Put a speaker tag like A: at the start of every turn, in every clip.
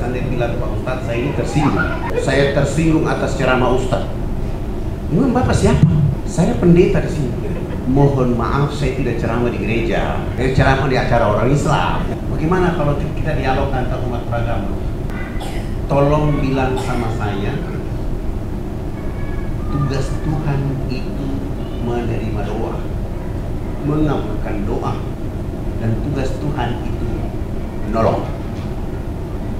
A: Anda bilang, Pak Ustadz, saya ini tersinggung. Saya tersinggung atas ceramah Ustadz. Memang Bapak siapa? Saya pendeta di sini. Mohon maaf, saya tidak ceramah di gereja. Saya ceramah di acara orang Islam. Bagaimana kalau kita dialog antar umat beragama? Tolong bilang sama saya, tugas Tuhan itu menerima doa, mengabulkan doa, dan tugas Tuhan itu menolong.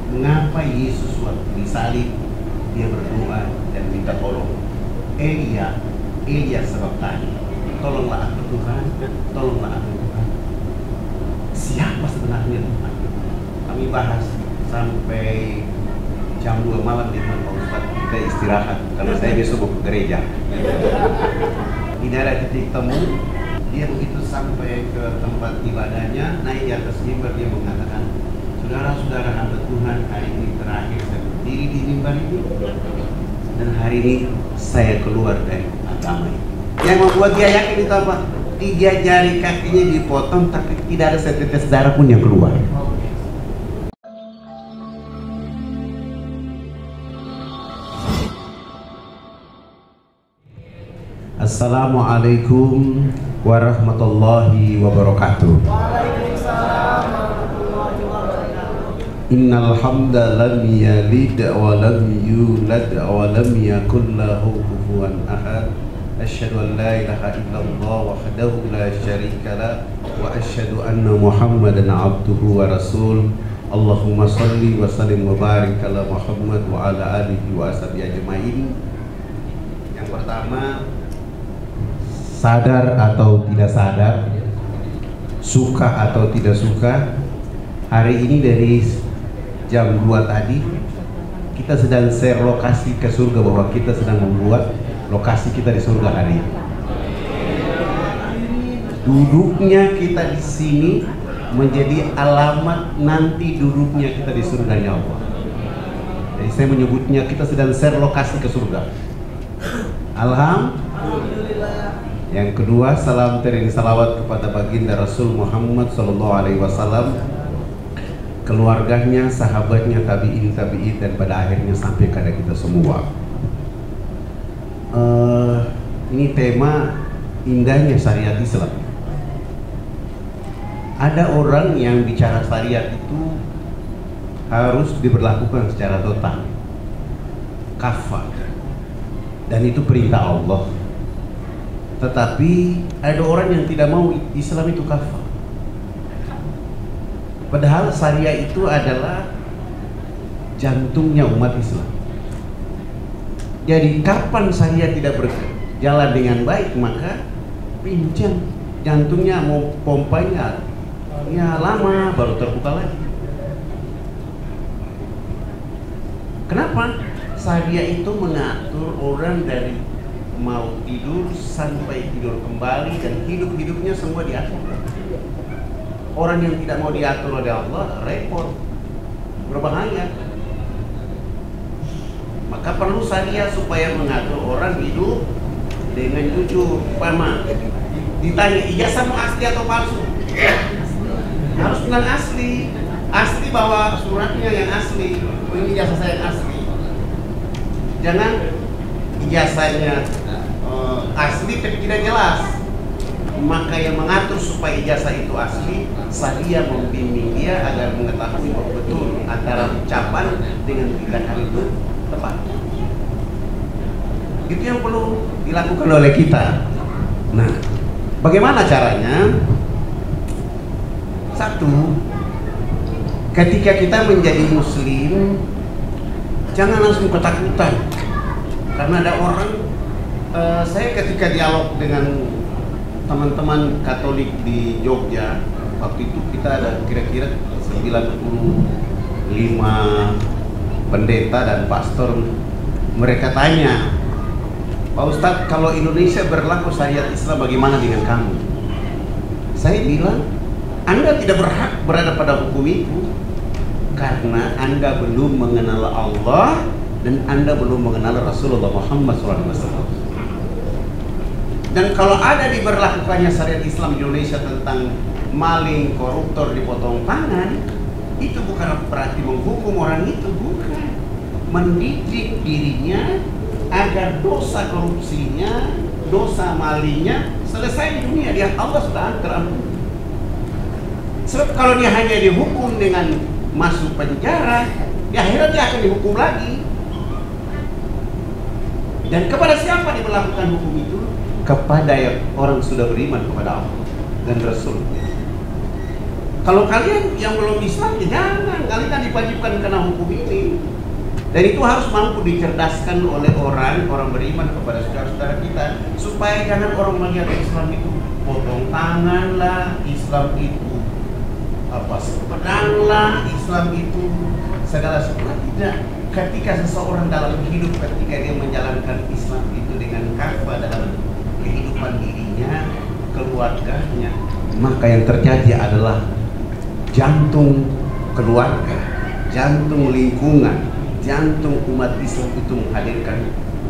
A: Mengapa Yesus waktu disalib dia berdoa dan minta tolong? Elia sebab tadi, tolonglah aku Tuhan, tolonglah aku Tuhan. Siapa sebenarnya Tuhan? Kami bahas sampai jam 2 malam di rumah Pak Ustadz. Kita istirahat karena saya besok mau ke gereja. Tidak ada titik temu. Dia begitu sampai ke tempat ibadahnya, naik di atas mimbar, dia mengatakan, saudara-saudara hamba Tuhan, hari ini terakhir saya berdiri di mimbar ini, dan hari ini saya keluar dari agama ini. Yang membuat dia yakin itu apa? 3 jari kakinya dipotong, tapi tidak ada setetes darah pun yang keluar. Assalamualaikum warahmatullahi wabarakatuh.
B: Waalaikumsalam warahmatullahi wabarakatuh.
A: Innal hamda lam yalid wa lam yulad wa lam yakul lahu kufuwan ahad. Asyhadu an la ilaha illallah wahdahu la syarika lah wa asyhadu anna Muhammadan abduhu wa rasul. Allahumma shalli wa sallim wa barik ala Muhammad wa ala alihi wa ashabihi ajmain. Yang pertama, sadar atau tidak sadar, suka atau tidak suka, hari ini dari jam 2 tadi kita sedang share lokasi ke surga, bahwa kita sedang membuat lokasi kita di surga hari ini. Duduknya kita di sini menjadi alamat nanti duduknya kita di surganya Allah. Jadi saya menyebutnya kita sedang share lokasi ke surga. Alhamdulillah. Yang kedua, salam terindah salawat kepada baginda Rasul Muhammad SAW, keluarganya, sahabatnya, tabi'in, dan pada akhirnya sampai kepada kita semua. Ini tema indahnya syariat Islam. Ada orang yang bicara syariat itu harus diberlakukan secara total, kafah, dan itu perintah Allah. Tetapi ada orang yang tidak mau Islam itu kafah. Padahal syariah itu adalah jantungnya umat Islam. Jadi kapan syariah tidak berjalan dengan baik, maka pincang jantungnya, mau pompanya ya lama baru terbuka lagi. Kenapa? Syariah itu mengatur orang dari mau tidur sampai tidur kembali, dan hidup-hidupnya semua diatur. Orang yang tidak mau diatur oleh Allah repot, berbahaya. Maka perlu syariah supaya mengatur orang hidup dengan jujur. Pama ditanya ijazahmu asli atau palsu? Harus bilang asli. Asli, bawa suratnya yang asli. Oh, ini ijazah saya yang asli. Jangan ijazahnya asli tapi tidak jelas. Maka yang mengatur supaya ijazah itu asli, syariah membimbing dia agar mengetahui bahwa betul antara ucapan dengan tindakan itu tepat. Itu yang perlu dilakukan oleh kita. Nah, bagaimana caranya? Satu, ketika kita menjadi muslim, jangan langsung ketakutan. Karena ada orang, saya ketika dialog dengan teman-teman Katolik di Jogja, waktu itu kita ada kira-kira 95 pendeta dan pastor. Mereka tanya, Pak Ustadz, kalau Indonesia berlaku syariat Islam, bagaimana dengan kamu? Saya bilang, Anda tidak berhak berada pada hukum itu, karena Anda belum mengenal Allah dan Anda belum mengenal Rasulullah Muhammad SAW. Dan kalau ada diberlakukannya syariat Islam di Indonesia tentang maling, koruptor dipotong tangan, Itu bukan berarti menghukum orang itu, bukan. Mendidik dirinya agar dosa korupsinya, dosa malingnya selesai di dunia, dia Allah sudah terampuni. Sebab kalau dia hanya dihukum dengan masuk penjara, di akhirat dia akan dihukum lagi. Dan kepada siapa diberlakukan hukum itu? Kepada yang orang sudah beriman kepada Allah dan Rasul-Nya. Kalau kalian yang belum Islam, ya jangan, kalian kan diwajibkan kena hukum ini. Dan itu harus mampu dicerdaskan oleh orang beriman kepada saudara-saudara kita, supaya jangan orang melihat Islam itu potong tangan lah, Islam itu pedang lah, Islam itu segala sesuatu. Tidak. Ketika seseorang dalam hidup, ketika dia menjalankan Islam itu dengan kafah dalam kehidupan dirinya, keluarganya, maka yang terjadi adalah jantung keluarga, jantung lingkungan, jantung umat Islam itu menghadirkan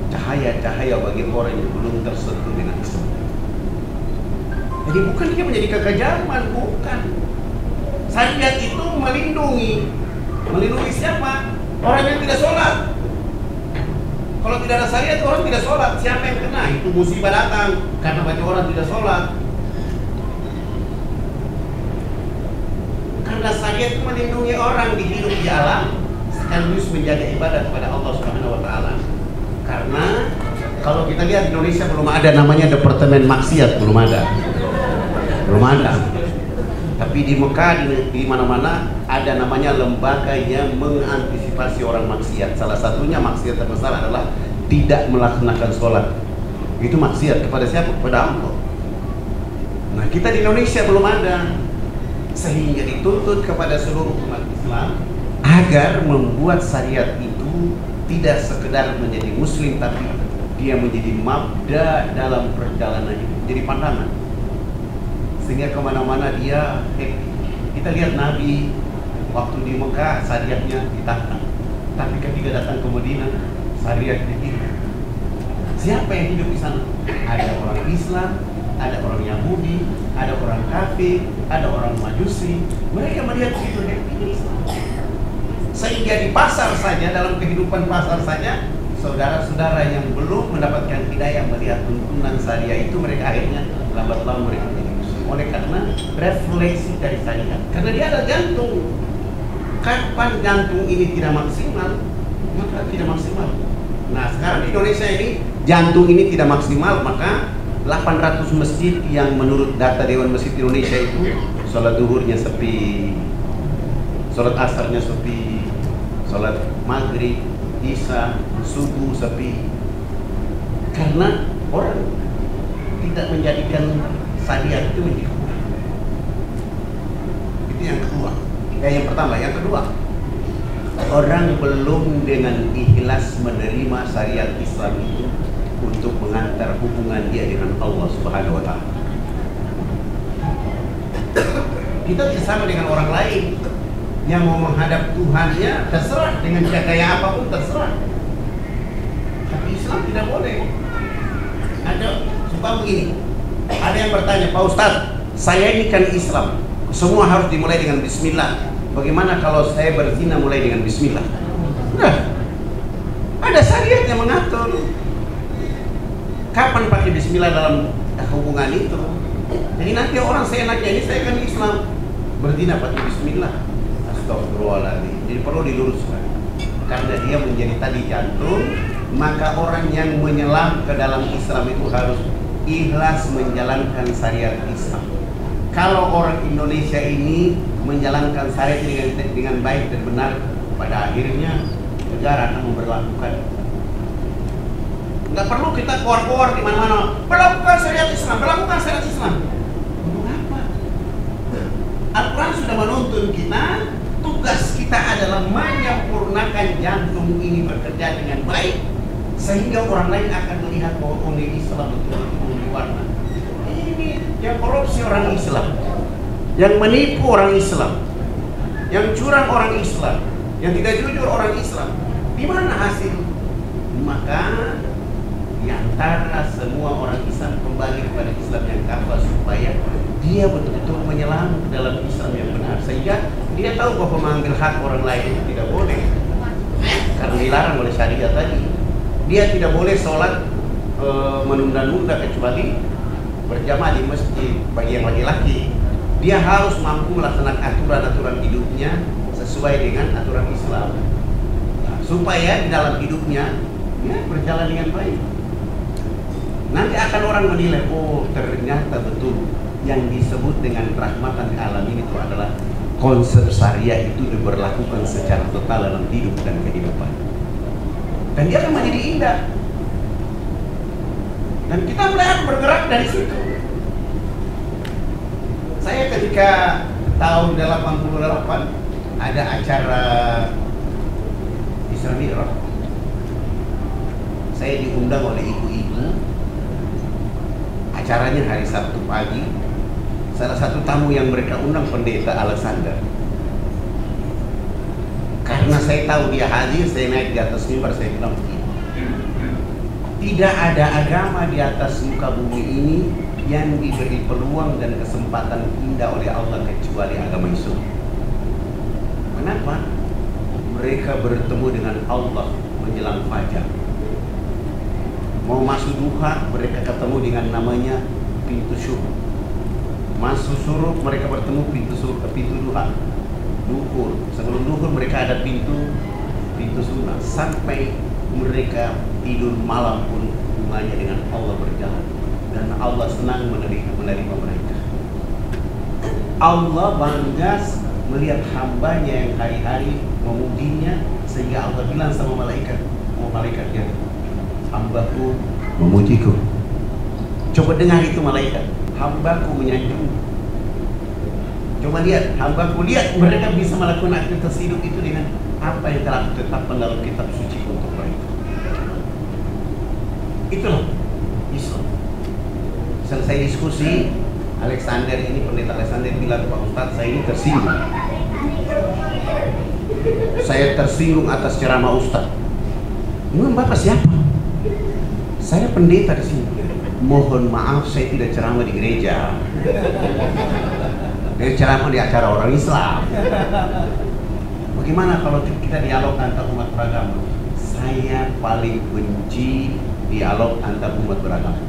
A: cahaya-cahaya bagi orang yang belum tersentuh dengan Islam. Jadi bukan dia menjadi kekejaman, bukan. Syariat itu melindungi siapa? Orang yang tidak sholat. Kalau tidak ada syariat, orang tidak sholat, siapa yang kena? Itu musibah datang karena banyak orang tidak sholat. Karena syariat itu melindungi orang di hidup di alam, sekaligus menjaga ibadah kepada Allah Subhanahu wa taala. Karena kalau kita lihat Indonesia belum ada namanya departemen maksiat, belum ada. Tapi di Mekah, di mana-mana ada namanya lembaga yang mengantisipasi orang maksiat. Salah satunya maksiat terbesar adalah tidak melaksanakan sholat. Itu maksiat kepada siapa? Kepada Allah. Nah, kita di Indonesia belum ada, sehingga dituntut kepada seluruh umat Islam agar membuat syariat itu tidak sekedar menjadi muslim, tapi dia menjadi mabda dalam perjalanan hidup, jadi pandangan, sehingga kemana-mana dia happy. Kita lihat Nabi waktu di Mekah syariatnya ditahan, tapi ketika datang ke Madinah syariatnya hidup. Siapa yang hidup di sana? Ada orang Islam, ada orang Yahudi, ada orang kafir, ada orang Majusi. Mereka melihat itu happy Islam. Sehingga di pasar saja, dalam kehidupan pasar saja, saudara-saudara yang belum mendapatkan hidayah melihat tuntunan syariah itu, mereka akhirnya lambat laun mereka menjadi muslim. Oleh karena refleksi dari syariat. Karena dia ada jantung. Kapan jantung ini tidak maksimal, maka tidak maksimal. Nah, sekarang di Indonesia ini jantung ini tidak maksimal, maka 800 masjid yang menurut data Dewan Masjid Indonesia itu sholat duhurnya sepi, sholat asarnya sepi, sholat maghrib, isya, subuh sepi. Karena orang tidak menjadikan syariat itu menjadi Quran. Itu yang kedua. Yang pertama. Yang kedua, orang belum dengan ikhlas menerima syariat Islam itu untuk mengantar hubungan dia dengan Allah Subhanahu wa taala. Kita tidak sama dengan orang lain yang mau menghadap Tuhannya, terserah dengan gaya apapun terserah. Tapi Islam tidak boleh. Ada suka begini. Ada yang bertanya, Pak Ustadz, saya ini kan Islam, semua harus dimulai dengan Bismillah. Bagaimana kalau saya berzina mulai dengan Bismillah? Nah, ada syariat yang mengatur. Kapan pakai Bismillah dalam hubungan itu? Jadi nanti orang seenaknya ini saya kan Islam, berzina pakai Bismillah. Astagfirullahaladzim. Jadi perlu diluruskan. Karena dia menjadi tadi jantung, maka orang yang menyelam ke dalam Islam itu harus ikhlas menjalankan syariat Islam. Kalau orang Indonesia ini menjalankan syariat dengan baik dan benar, pada akhirnya negara akan memperlakukan. Nggak perlu kita keluar-keluar di mana-mana, melakukan syariat Islam, melakukan syariat Islam. Untuk apa? Al-Quran sudah menuntun kita, tugas kita adalah menyempurnakan jantung ini bekerja dengan baik, sehingga orang lain akan melihat bahwa ini Islam betul-betul warna. Ini yang korupsi orang Islam, yang menipu orang Islam, yang curang orang Islam, yang tidak jujur orang Islam. Di mana hasil? Maka di antara semua orang Islam kembali kepada Islam yang kafah, supaya dia betul-betul menyelam ke dalam Islam yang benar, sehingga Dia tahu bahwa mengambil hak orang lain itu tidak boleh, karena dilarang oleh syariat tadi. Dia tidak boleh sholat menunda-nunda kecuali berjamaah di masjid bagi yang laki-laki. Dia harus mampu melaksanakan aturan-aturan hidupnya sesuai dengan aturan Islam, supaya di dalam hidupnya dia berjalan dengan baik. Nanti akan orang menilai, oh ternyata betul yang disebut dengan rahmatan lil alamin itu adalah konsep syariah itu diberlakukan secara total dalam hidup dan kehidupan. Dan dia akan menjadi indah. Dan kita mulai bergerak dari situ. Saya ketika tahun 88 ada acara Isra Mi'raj. Saya diundang oleh ibu-ibu. Acaranya hari Sabtu pagi. Salah satu tamu yang mereka undang pendeta Alexander. Karena saya tahu dia hadir, saya naik di atas mimbar, saya bilang begini. Tidak ada agama di atas muka bumi ini yang diberi peluang dan kesempatan indah oleh Allah kecuali agama Islam. Kenapa? Mereka bertemu dengan Allah menjelang fajar. Mau masuk duha, mereka ketemu dengan namanya pintu syuruk. Masuk syuruk, mereka bertemu pintu duha. Duhur, sebelum duhur mereka ada pintu sunnah. Sampai mereka tidur malam pun hubungannya dengan Allah berjalan. Dan Allah senang menerima mereka. Allah bangga melihat hambanya yang hari-hari memujinya, sehingga Allah bilang sama malaikat, oh malaikatnya, hambaku memujiku. Coba dengar itu malaikat, hambaku menyanjung. Coba lihat, hambaku, lihat mereka bisa melakukan aktivitas hidup itu dengan apa yang telah ditetapkan dalam kitab suci untuk mereka. Itulah Islam. Selesai diskusi, Alexander ini, pendeta Alexander bilang, Pak Ustadz, saya ini tersinggung. Saya tersinggung atas ceramah Ustadz. Memang Bapak siapa? Saya pendeta di sini. Mohon maaf, saya tidak ceramah di gereja. Dia ceramah di acara orang Islam. Bagaimana kalau kita dialog antar umat beragama? Saya paling benci dialog antar umat beragama.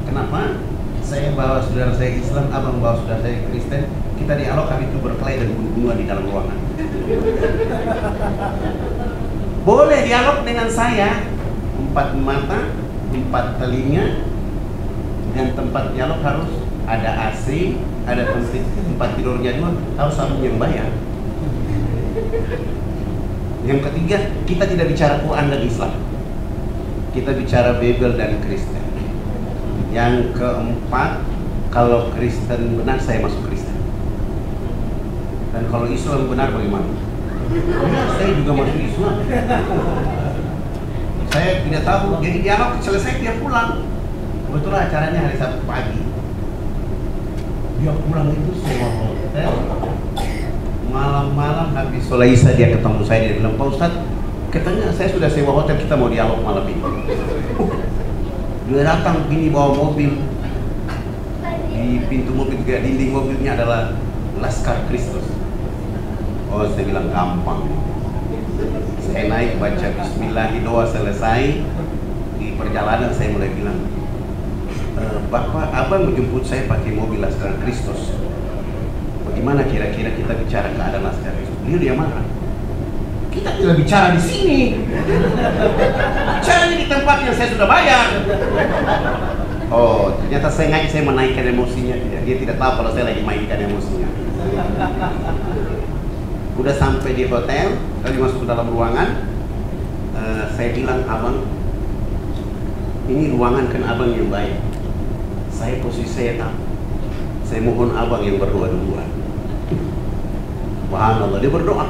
A: Kenapa? Saya bawa saudara saya Islam, abang bawa saudara saya Kristen. Kita dialog, kami itu berkelahi dan bunuh-bunuhan di dalam ruangan. Boleh dialog dengan saya, 4 mata, 4 telinga, dan tempat dialog harus ada AC, ada tempat tidurnya juga, harus sama yang bayar. Yang ketiga, kita tidak bicara Quran dan Islam, kita bicara Bible dan Kristen. Yang keempat, kalau Kristen benar, saya masuk Kristen. Dan kalau Islam benar, bagaimana? Saya juga masuk Islam. Saya tidak tahu, jadi dialog selesai dia pulang. Kebetulan acaranya hari Sabtu pagi. Dia pulang itu sewa hotel. Malam-malam habis sholat Isya dia ketemu saya, dia bilang, Pak Ustadz, katanya saya sudah sewa hotel, kita mau dialog malam ini. Dia datang gini bawa mobil. Di pintu mobil, dinding mobilnya adalah Laskar Kristus. Oh, saya bilang gampang. Saya naik baca Bismillah, doa selesai. Di perjalanan saya mulai bilang, Bapak, abang menjemput saya pakai mobil Laskar Kristus. Bagaimana kira-kira kita bicara keadaan Laskar Kristus? Beliau dia marah. Kita tidak bicara di sini. Bicaranya di tempat yang saya sudah bayar. Oh, ternyata saya menaikkan emosinya. Dia tidak tahu kalau saya lagi mainkan emosinya. Udah sampai di hotel, kali masuk ke dalam ruangan, saya bilang, abang, ini ruangan kan abang yang baik. Saya posisi saya tahu. Saya mohon abang yang berdoa duluan. Subhanallah, dia berdoa.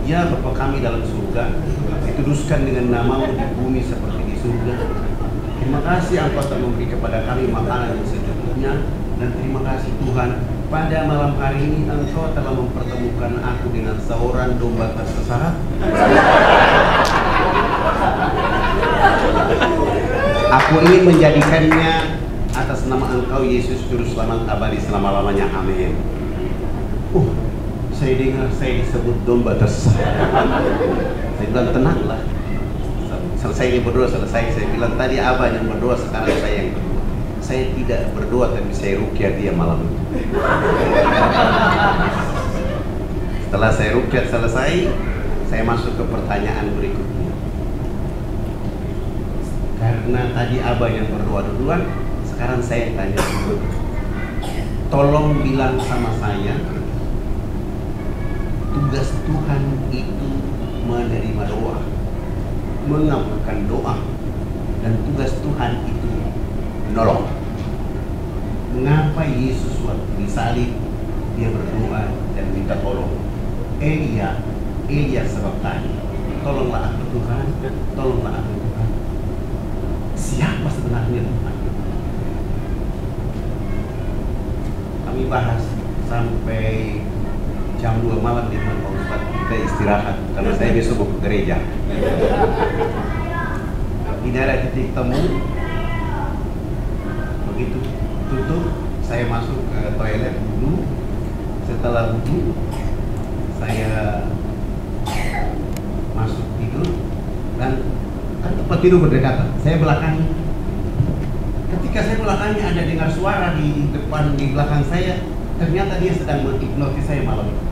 A: Ya Bapa kami dalam surga, dituduskan dengan namamu di bumi seperti di surga. Terima kasih Engkau telah memberi kepada kami makanan yang secukupnya. Dan terima kasih Tuhan, pada malam hari ini Engkau telah mempertemukan aku dengan seorang domba tersesat. Aku ingin menjadikannya atas nama Engkau Yesus Juru Selamat abadi selama-lamanya. Amin. saya dengar saya disebut domba tersesat. Saya bilang tenanglah. Selesai ini berdoa, selesai. Saya bilang tadi abah yang berdoa, sekarang saya yang berdoa. Saya tidak berdoa tapi saya rukyat dia malam itu. Setelah saya rukyat selesai, saya masuk ke pertanyaan berikutnya. Karena tadi abah yang berdoa duluan, sekarang saya tanya. Tolong bilang sama saya, tugas Tuhan itu menerima doa, mengabulkan doa, dan tugas Tuhan itu menolong. Mengapa Yesus waktu disalib dia berdoa dan minta tolong? Elia sebab tadi, tolonglah aku Tuhan, tolonglah aku Tuhan. Siapa sebenarnya Tuhan? Kami bahas sampai jam 2 malam di rumah Pak Ustadz. Kita istirahat karena saya besok mau ke gereja. Tidak ada titik temu. Begitu tutup, saya masuk ke toilet dulu. Setelah wudhu, saya masuk tidur dan kan tempat tidur berdekatan. Saya belakangi. Ketika saya belakangi ada dengar suara di depan di belakang saya. Ternyata dia sedang menghipnotis saya malam itu.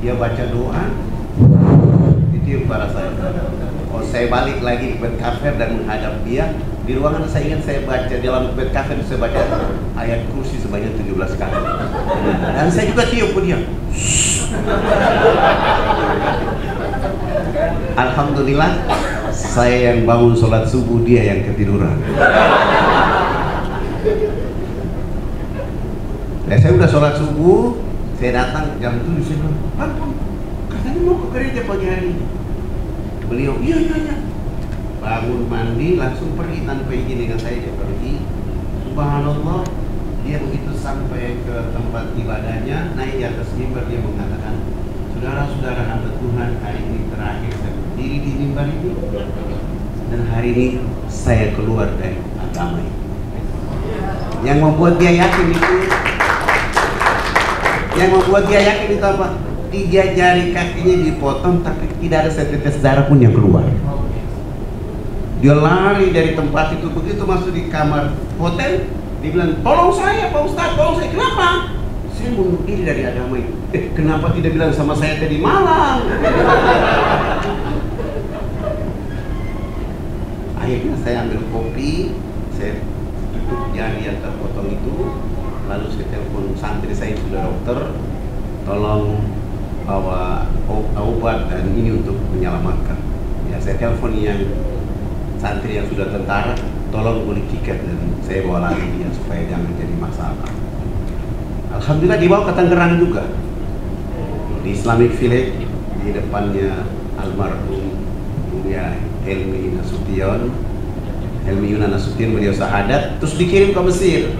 A: Dia baca doa, itu para saya. Oh, saya balik lagi ke bed cover dan menghadap dia. Di ruangan saya ingat saya baca dalam bed cover, saya baca ayat kursi sebanyak 17 kali. Dan saya juga tiup ke dia. Alhamdulillah, saya yang bangun sholat subuh, dia yang ketiduran. Ya, saya udah sholat subuh, saya datang jam 7, saya bilang, Pak, katanya mau ke gereja pagi hari ini. Beliau, iya. Bangun mandi, langsung pergi tanpa izin dengan saya, dia pergi. Subhanallah, dia begitu sampai ke tempat ibadahnya, naik di atas mimbar, dia mengatakan, saudara-saudara hamba Tuhan, hari ini terakhir saya berdiri di mimbar ini, dan hari ini saya keluar dari agama ini. Yang membuat dia yakin itu apa? 3 jari kakinya dipotong tapi tidak ada setetes darah pun yang keluar. Dia lari dari tempat itu, begitu masuk di kamar hotel, dia bilang, tolong saya Pak Ustadz, tolong saya. Kenapa? Saya bunuh diri dari agama itu. Kenapa tidak bilang sama saya tadi malam? Akhirnya saya ambil kopi, saya tutup jari yang terpotong itu, lalu saya telepon santri saya sudah dokter, tolong bawa obat dan ini untuk menyelamatkan. Ya, saya telepon yang santri yang sudah tentara, tolong beli tiket dan saya bawa lagi dia supaya jangan jadi masalah. Alhamdulillah dibawa ke Tangerang juga, di Islamic Village, di depannya almarhum ya Helmi Yunan Nasution, beliau syahadat, terus dikirim ke Mesir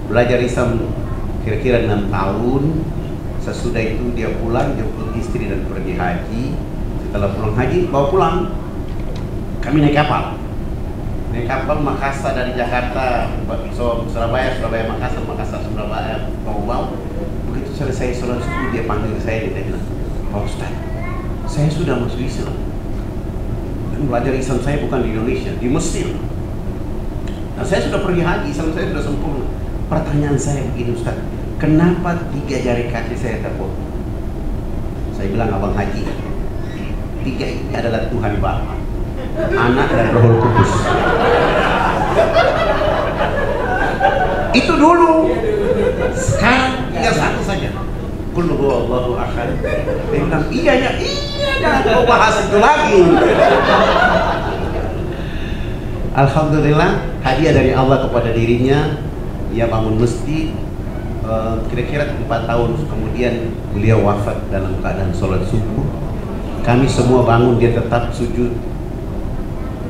A: belajar Islam kira-kira 6 tahun. Sesudah itu dia pulang, jemput istri dan pergi haji. Setelah pulang haji, bawa pulang. Kami naik kapal Makassar dari Jakarta, Surabaya, Makassar, Surabaya, mau. Begitu selesai sholat subuh, dia panggil saya, dia bilang, Pak Ustaz, saya sudah masuk Islam. Dan belajar Islam saya bukan di Indonesia, di Mesir. Nah, saya sudah pergi haji, Islam saya sudah sempurna. Pertanyaan saya begini, Ustaz, kenapa 3 jari kaki saya terpotong? Saya bilang, abang haji, 3 ini adalah Tuhan Bapa, Anak dan Roh Kudus. Itu dulu. Sekarang tinggal 1 saja. Qul huwallahu ahad. Dia bilang, iya, jangan kau bahas itu lagi. Alhamdulillah, hadiah dari Allah kepada dirinya. Ia bangun masjid, kira-kira 4 tahun kemudian beliau wafat dalam keadaan sholat subuh. Kami semua bangun, dia tetap sujud,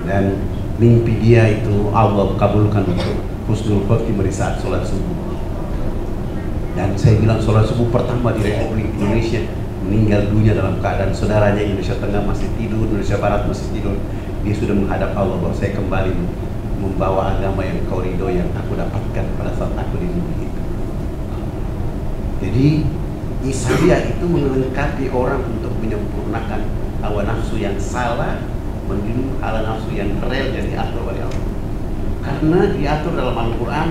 A: dan mimpi dia itu Allah kabulkan untuk husnul khotimah saat sholat subuh. Dan saya bilang sholat subuh pertama di Republik Indonesia, meninggal dunia dalam keadaan saudaranya Indonesia Tengah masih tidur, Indonesia Barat masih tidur. Dia sudah menghadap Allah bahwa saya kembali membawa agama yang kau ridho, yang aku dapatkan pada saat aku di bumi itu. Jadi Syariat itu melengkapi orang untuk menyempurnakan hawa nafsu yang salah menuju hawa nafsu yang real dan diatur oleh Allah. Karena diatur dalam Al-Quran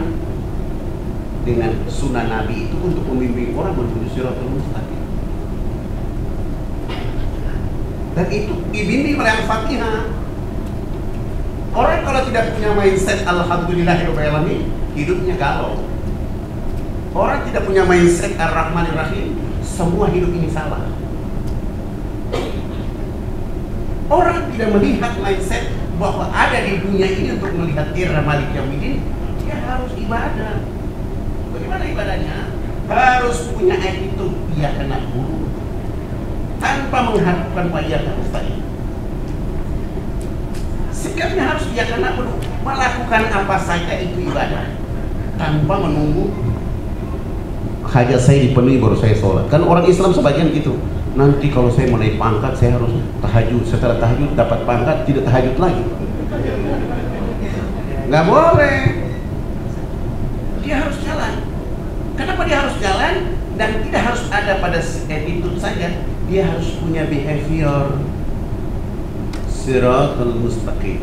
A: dengan sunnah Nabi itu untuk membimbing orang menuju Shiratal Mustaqim. Dan itu dibimbing oleh Al-Fatihah. Orang kalau tidak punya mindset Alhamdulillahirrahmanirrahim, hidupnya galau. Orang tidak punya mindset Ar-Rahmanir-Rahim, semua hidup ini salah. Orang tidak melihat mindset bahwa ada di dunia ini untuk melihat Malik Yaumiddin, dia harus ibadah. Bagaimana ibadahnya? Harus punya attitude iyyaka na'budu tanpa mengharapkan wa iyyaka nasta'in. Sikapnya harus iyyaka na'budu, melakukan apa saja itu ibadah tanpa menunggu hajat saya dipenuhi baru saya sholat. Kan orang Islam sebagian gitu. Nanti kalau saya mau naik pangkat, saya harus tahajud. Setelah tahajud dapat pangkat, tidak tahajud lagi. Nggak boleh. Dia harus jalan. Kenapa dia harus jalan? Dan tidak harus ada pada attitude saja. Dia harus punya behavior Shiratal Mustaqim.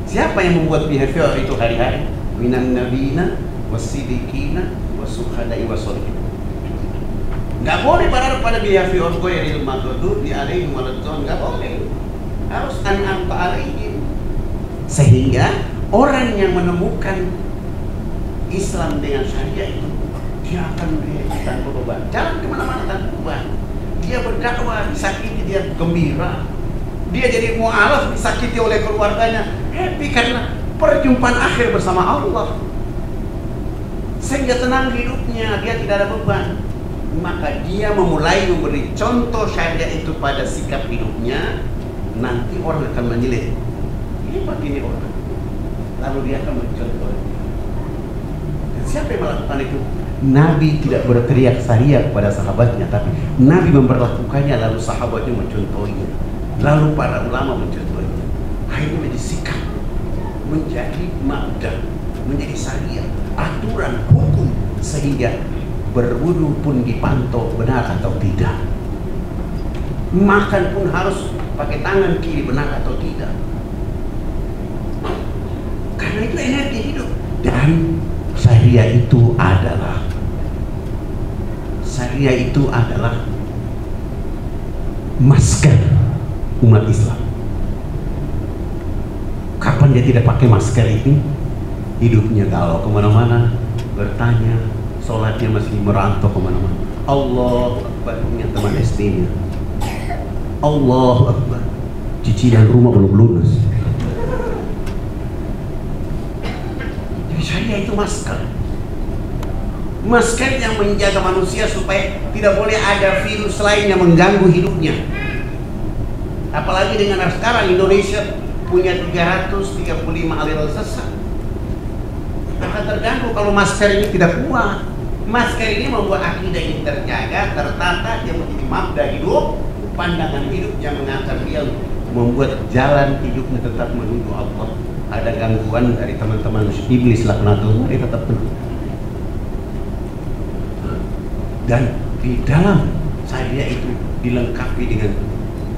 A: Siapa yang membuat behavior itu hari-hari? Minan nabiyina wasiddiqina wasuhada'i wassolihin. Nggak boleh pada behavior ghairil maghdubi alaihim waladdallin, nggak boleh. Harus an'amta alaihim. Sehingga orang yang menemukan Islam dengan syariah itu, dia akan tanpa beban, jalan kemana-mana tanpa beban. Dia berdakwah, disakiti dia gembira. Dia jadi mu'alaf, disakiti oleh keluarganya, happy karena perjumpaan akhir bersama Allah. Sehingga tenang hidupnya, dia tidak ada beban. Maka dia memulai memberi contoh syariat itu pada sikap hidupnya. Nanti orang akan menilai, ini begini orang, lalu dia akan mencontoh. Dan siapa yang melakukan itu? Nabi tidak berteriak syariat kepada sahabatnya, tapi Nabi memperlakukannya, lalu sahabatnya mencontohnya, lalu para ulama mencontohnya. Akhirnya menjadi sikap, menjadi mabda, menjadi syariat, aturan hukum, sehingga berwudu pun dipantau benar atau tidak. Makan pun harus pakai tangan kiri benar atau tidak. Karena itu energi hidup. Dan syariah itu adalah masker umat Islam. Kapan dia tidak pakai masker ini? Hidupnya galau kemana-mana, bertanya, sholatnya masih merantau kemana-mana. Allah Akbar, punya teman SD-nya. Allah Akbar, cicilan rumah belum lunas. Jadi syariah itu masker. Masker yang menjaga manusia supaya tidak boleh ada virus lain yang mengganggu hidupnya. Apalagi dengan sekarang Indonesia punya 335 aliran sesat. Akan terganggu kalau masker ini tidak kuat. Masker ini membuat akidah ini terjaga, tertata, dia menjadi mabda hidup, pandangan hidup yang mengantar dia membuat jalan hidupnya tetap menuju Allah. Ada gangguan dari teman-teman iblis laknatullah, dia tetap penuh. Dan di dalam syariah itu dilengkapi dengan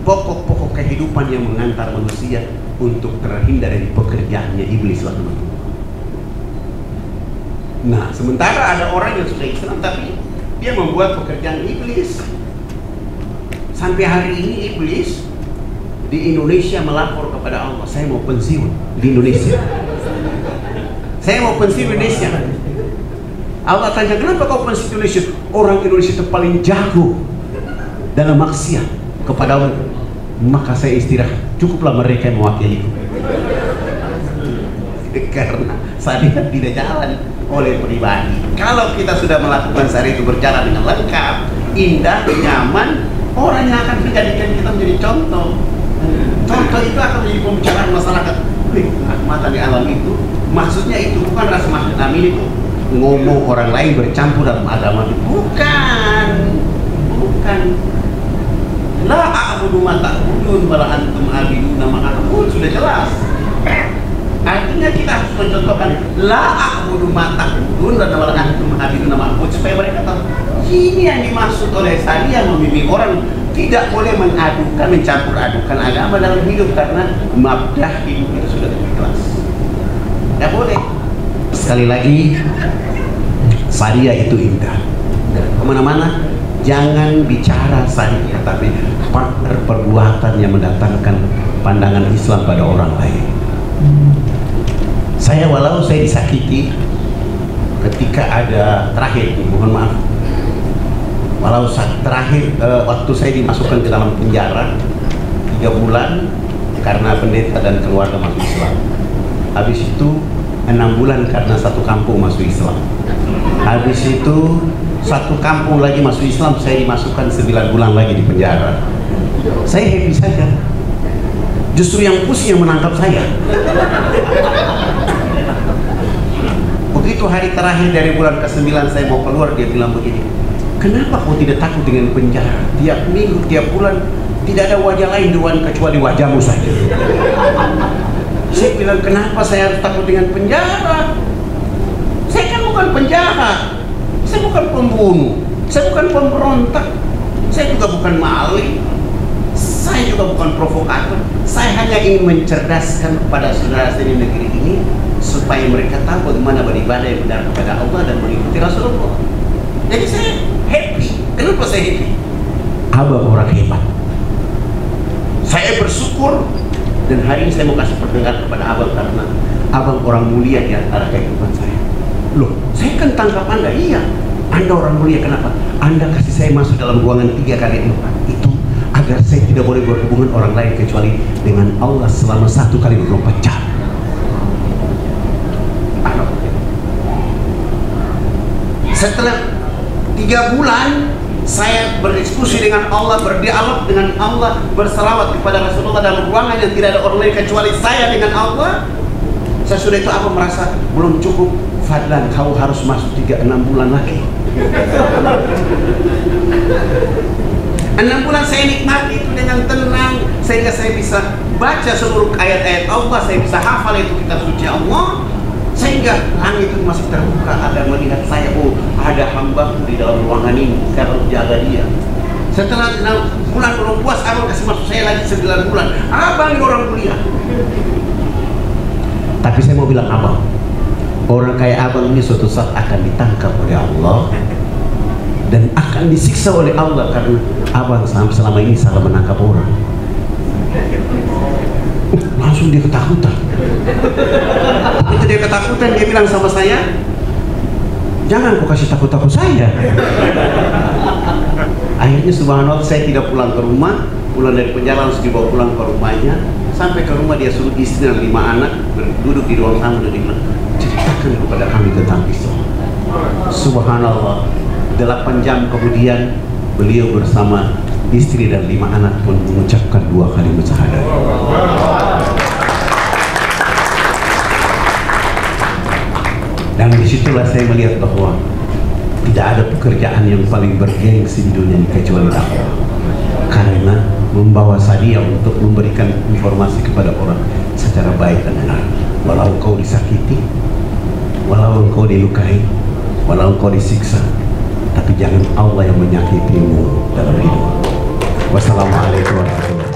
A: pokok-pokok kehidupan yang mengantar manusia untuk terhindar dari pekerjaannya iblis laknatullah. Nah, sementara ada orang yang sudah Islam tapi dia membuat pekerjaan iblis. Sampai hari ini iblis di Indonesia melapor kepada Allah, saya mau pensiun di Indonesia. Saya mau pensiun di Indonesia. Allah tanya, kenapa kau pensiun di Indonesia? Orang Indonesia itu paling jago dalam maksiat kepada Allah. Maka saya istirahat, cukuplah mereka yang mewakili. Karena syariat tidak jalan oleh pribadi. Kalau kita sudah melakukan syariat itu berjalan dengan lengkap, indah, nyaman, orang yang akan menjadikan kita menjadi contoh. Contoh itu akan menjadi pembicaraan masyarakat. Rahmatan di alam itu, maksudnya itu bukan rasa maksud amin itu ngomong orang lain bercampur dalam agama itu. Bukan. La a'budu ma ta'budun wala antum abiduna ma a'bud, sudah jelas. Artinya kita harus mencontohkan la a'budu ma ta'budun dan wala antum a'buduna ma a'bud, supaya mereka tahu ini yang dimaksud oleh saya membimbing orang tidak boleh mengadukan, mencampur adukan agama dalam hidup, karena mabdah hidup itu sudah ikhlas. Tidak boleh. Sekali lagi, syariah itu indah. Kemana-mana jangan bicara syariah, tapi partner perbuatan yang mendatangkan pandangan Islam pada orang lain. Walau saya disakiti ketika ada terakhir, mohon maaf, walau saat terakhir waktu saya dimasukkan ke dalam penjara 3 bulan karena pendeta dan keluarga masuk Islam. Habis itu 6 bulan karena satu kampung masuk Islam. Habis itu satu kampung lagi masuk Islam, saya dimasukkan 9 bulan lagi di penjara. Saya happy saja. Justru yang pusing yang menangkap saya. Begitu hari terakhir dari bulan ke-9 saya mau keluar, dia bilang begini, kenapa kau tidak takut dengan penjara? Tiap minggu, tiap bulan tidak ada wajah lain Dewan kecuali wajahmu saja. Saya bilang, kenapa saya harus takut dengan penjara? Saya kan bukan penjahat, saya bukan pembunuh, saya bukan pemberontak, saya juga bukan maling, saya juga bukan provokator. Saya hanya ingin mencerdaskan kepada saudara saya di negeri ini supaya mereka tahu bagaimana beribadah yang benar kepada Allah dan mengikuti Rasulullah. Jadi saya happy. Kenapa saya happy? Abang orang hebat. Saya bersyukur, dan hari ini saya mau kasih perdengaran kepada abang karena abang orang mulia di antara kehidupan saya. Loh, saya kan tangkap Anda. Iya, Anda orang mulia. Kenapa? Anda kasih saya masuk dalam ruangan 3 kali 4 itu agar saya tidak boleh berhubungan orang lain kecuali dengan Allah selama 1 kali 24 jam. Setelah 3 bulan saya berdiskusi dengan Allah, berdialog dengan Allah, berselawat kepada Rasulullah dalam ruangan yang tidak ada orang lain kecuali saya dengan Allah. Saya sudah itu apa merasa belum cukup. Fadlan, kau harus masuk 6 bulan lagi. 6 bulan saya nikmati itu dengan tenang, sehingga saya bisa baca seluruh ayat-ayat Allah, saya bisa hafal itu kitab suci Allah, sehingga langit itu masih terbuka, ada melihat saya, oh ada hambaku di dalam ruangan ini, saya harus jaga dia. Setelah 6 bulan belum puas, abang kasih masuk saya lagi 9 bulan. Abang ini orang mulia. Tapi saya mau bilang abang, orang kayak abang ini suatu saat akan ditangkap oleh Allah dan akan disiksa oleh Allah karena abang selama ini salah menangkap orang. Langsung dia ketakutan. Begitu dia ketakutan, dia bilang sama saya, jangan kau kasih takut-takut saya. Akhirnya subhanallah saya tidak pulang ke rumah, pulang dari penjara harus dibawa pulang ke rumahnya. Sampai ke rumah dia suruh istri dan 5 anak duduk di ruang tamu dan dia bilang, ceritakan kepada kami tentang Islam. Subhanallah, 8 jam kemudian beliau bersama istri dan 5 anak pun mengucapkan 2 kalimat syahadat. Dan disitulah saya melihat bahwa tidak ada pekerjaan yang paling bergengsi di dunia ini kecuali dakwah. Karena membawa syariah untuk memberikan informasi kepada orang secara baik dan benar. Walau engkau disakiti, walau engkau dilukai, walau engkau disiksa, tapi jangan Allah yang menyakitimu dalam hidup. Wassalamualaikum warahmatullahi wabarakatuh.